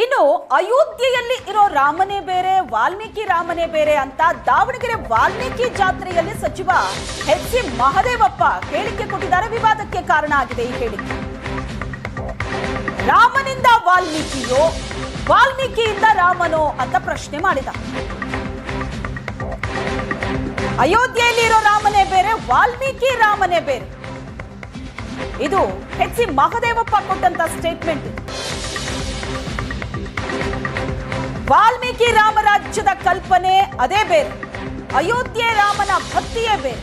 ಇನ್ನು ಅಯೋಧ್ಯೆಯಲ್ಲಿ ಇರೋ ರಾಮನೇ ಬೇರೆ ವಾಲ್ಮೀಕಿ ರಾಮನೇ ಬೇರೆ ಅಂತ ದಾವಣಗೆರೆ ವಾಲ್ಮೀಕಿ ಜಾತ್ರೆಯಲ್ಲಿ ಸಚಿವ ಎಚ್.ಸಿ. ಮಹದೇವಪ್ಪ ಹೇಳಿಕೆ ಕೊಟ್ಟಿದ್ದಾರೆ. ವಿವಾದಕ್ಕೆ ಕಾರಣ ಆಗಿದೆ ಈ ಹೇಳಿಕೆ. ರಾಮನಿಂದ ವಾಲ್ಮೀಕಿಯೋ ವಾಲ್ಮೀಕಿಯಿಂದ ರಾಮನೋ ಅಂತ ಪ್ರಶ್ನೆ ಮಾಡಿದ. ಅಯೋಧ್ಯೆಯಲ್ಲಿ ಇರೋ ರಾಮನೇ ಬೇರೆ ವಾಲ್ಮೀಕಿ ರಾಮನೇ ಬೇರೆ. ಇದು ಎಚ್.ಸಿ. ಮಹದೇವಪ್ಪ ಕೊಟ್ಟಂತ ಸ್ಟೇಟ್ಮೆಂಟ್. ವಾಲ್ಮೀಕಿ ರಾಮರಾಜ್ಯದ ಕಲ್ಪನೆ ಅದೇ ಬೇರೆ, ಅಯೋಧ್ಯೆ ರಾಮನ ಭಕ್ತಿಯೇ ಬೇರೆ.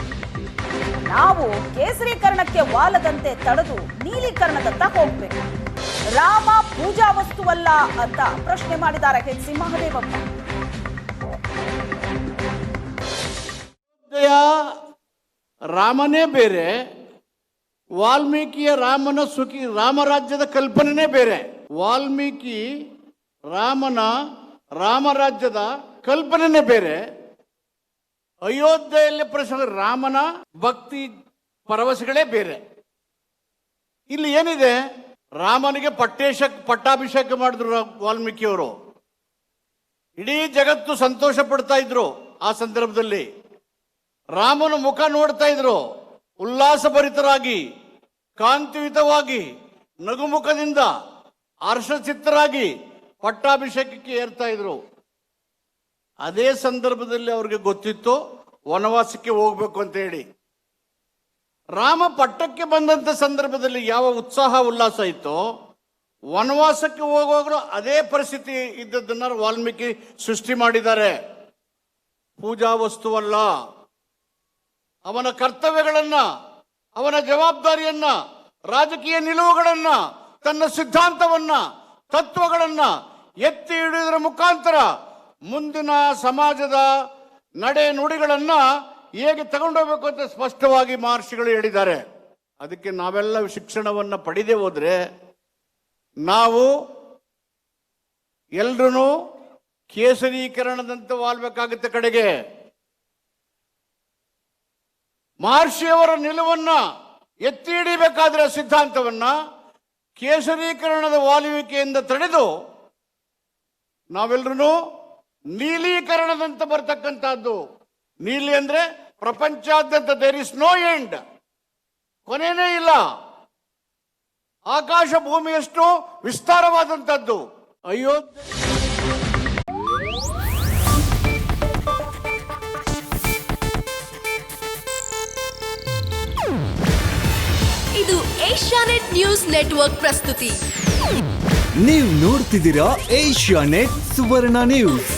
ನಾವು ಕೇಸರೀಕರಣಕ್ಕೆ ವಾಲದಂತೆ ತಡೆದು ನೀಲೀಕರಣದತ್ತ ಹೋಗ್ಬೇಕು. ರಾಮ ಪೂಜಾ ವಸ್ತುವಲ್ಲ ಅಂತ ಪ್ರಶ್ನೆ ಮಾಡಿದ್ದಾರೆ ಎಚ್.ಸಿ. ಮಹದೇವಪ್ಪ. ರಾಮನೇ ಬೇರೆ, ವಾಲ್ಮೀಕಿಯ ರಾಮರಾಜ್ಯದ ಕಲ್ಪನೆನೇ ಬೇರೆ. ವಾಲ್ಮೀಕಿ ರಾಮನ ರಾಮರಾಜ್ಯದ ಕಲ್ಪನೆನೇ ಬೇರೆ. ಅಯೋಧ್ಯೆಯಲ್ಲಿ ಪ್ರಶ್ನೆ ರಾಮನ ಭಕ್ತಿ ಪರವಶಗಳೇ ಬೇರೆ. ಇಲ್ಲಿ ಏನಿದೆ, ರಾಮನಿಗೆ ಪಟ್ಟಾಭಿಷೇಕ ಮಾಡಿದ್ರು ವಾಲ್ಮೀಕಿಯವರು. ಇಡೀ ಜಗತ್ತು ಸಂತೋಷ ಪಡ್ತಾ ಇದ್ರು. ಆ ಸಂದರ್ಭದಲ್ಲಿ ರಾಮನ ಮುಖ ನೋಡ್ತಾ ಇದ್ರು, ಉಲ್ಲಾಸಭರಿತರಾಗಿ, ಕಾಂತಿಯುತವಾಗಿ, ನಗುಮುಖದಿಂದ ಹರ್ಷಚಿತ್ತರಾಗಿ ಪಟ್ಟಾಭಿಷೇಕಕ್ಕೆ ಏರ್ತಾ ಇದ್ರು. ಅದೇ ಸಂದರ್ಭದಲ್ಲಿ ಅವ್ರಿಗೆ ಗೊತ್ತಿತ್ತು ವನವಾಸಕ್ಕೆ ಹೋಗ್ಬೇಕು ಅಂತ ಹೇಳಿ. ರಾಮ ಪಟ್ಟಕ್ಕೆ ಬಂದಂತ ಸಂದರ್ಭದಲ್ಲಿ ಯಾವ ಉತ್ಸಾಹ ಉಲ್ಲಾಸ ಇತ್ತೋ, ವನವಾಸಕ್ಕೆ ಹೋಗುವಾಗಲೂ ಅದೇ ಪರಿಸ್ಥಿತಿ ಇದ್ದದನ್ನ ವಾಲ್ಮೀಕಿ ಸೃಷ್ಟಿ ಮಾಡಿದ್ದಾರೆ. ಪೂಜಾ ವಸ್ತುವಲ್ಲ, ಅವನ ಕರ್ತವ್ಯಗಳನ್ನ, ಅವನ ಜವಾಬ್ದಾರಿಯನ್ನ, ರಾಜಕೀಯ ನಿಲುವುಗಳನ್ನ, ತನ್ನ ಸಿದ್ಧಾಂತವನ್ನ, ತತ್ವಗಳನ್ನ ಎತ್ತಿ ಹಿಡಿಯುವುದರ ಮುಖಾಂತರ ಮುಂದಿನ ಸಮಾಜದ ನಡೆ ನುಡಿಗಳನ್ನ ಹೇಗೆ ತಗೊಂಡೋಗ್ಬೇಕು ಅಂತ ಸ್ಪಷ್ಟವಾಗಿ ಮಹರ್ಷಿಗಳು ಹೇಳಿದ್ದಾರೆ. ಅದಕ್ಕೆ ನಾವೆಲ್ಲ ಶಿಕ್ಷಣವನ್ನ ಪಡೆದೇ ಹೋದ್ರೆ ನಾವು ಎಲ್ರೂ ಕೇಸರೀಕರಣದಂತೆ ವಾಲ್ಬೇಕಾಗುತ್ತೆ. ಕಡೆಗೆ ಮಹರ್ಷಿಯವರ ನಿಲುವನ್ನ ಎತ್ತಿ ಹಿಡಿಬೇಕಾದ್ರೆ ಸಿದ್ಧಾಂತವನ್ನ ಕೇಸರೀಕರಣದ ವಾಲುವಿಕೆಯಿಂದ ತಡೆದು ನಾವೆಲ್ಲರೂ ನೀಲೀಕರಣದಂತ ಬರ್ತಕ್ಕಂಥದ್ದು. ನೀಲಿ ಅಂದ್ರೆ ಪ್ರಪಂಚಾದ್ಯಂತ ದೇರ್ ಇಸ್ ನೋ ಎಂಡ್, ಕೊನೆಯೇ ಇಲ್ಲ. ಆಕಾಶ ಭೂಮಿಯಷ್ಟು ವಿಸ್ತಾರವಾದಂಥದ್ದು ಅಯೋಧ್ಯೆ. ಇದು ಏಷ್ಯಾನೆಟ್ ನ್ಯೂಸ್ ನೆಟ್ವರ್ಕ್ ಪ್ರಸ್ತುತಿ. ನೀವು ನೋಡ್ತಿದ್ದೀರಾ ಏಷ್ಯಾನೆಟ್ ಸುವರ್ಣ ನ್ಯೂಸ್.